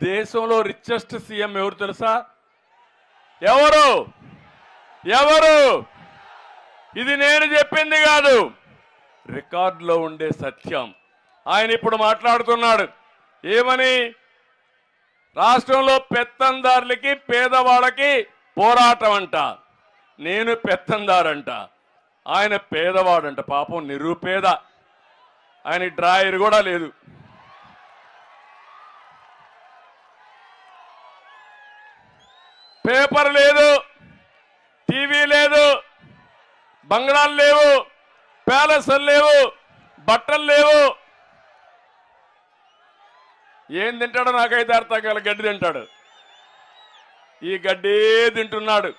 దేశంలో richest CM ఎవరు తెలుసా? ఎవరు ఎవరు ఇది నేను చెప్పింది కాదు, రికార్డులో ఉండే సత్యం. ఆయన ఇప్పుడు మాట్లాడుతున్నాడు ఏమని? రాష్ట్రంలో పెత్తందారులకి పేదవాళ్ళకి పోరాటం అంట. నేను పెత్తందారంట, ఆయన పేదవాడంట. పాపం నిరుపేద, ఆయన డ్రాయర్ కూడా లేదు. పేపర్ లేదు, టీవీ లేదు, బంగ్లాలు లేవు, ప్యాలెస్లు లేవు, బట్టలు లేవు. ఏం తింటాడో నాకైతే అర్థం కాల. గడ్డి తింటాడు, ఈ గడ్డే తింటున్నాడు.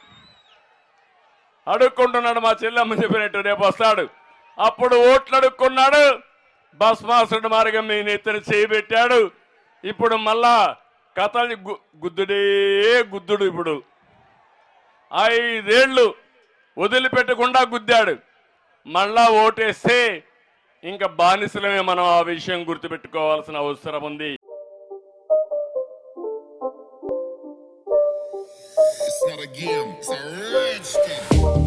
అడుక్కుంటున్నాడు. మా చెల్లెమ్మ చెప్పినట్టు రేపు వస్తాడు, అప్పుడు ఓట్లు అడుక్కున్నాడు. భస్మాసుడు మార్గం మీ నెత్తిన చేయబెట్టాడు. ఇప్పుడు మళ్ళా కథని గుద్దుడే గుద్దుడు. ఇప్పుడు 5 ఏళ్ళు వదిలిపెట్టకుండా గుద్దాడు. మళ్ళా ఓటేస్తే ఇంకా బానిసలమే. మనం ఆ విషయం గుర్తుపెట్టుకోవాల్సిన అవసరం ఉంది. It's not a game, it's a rich thing.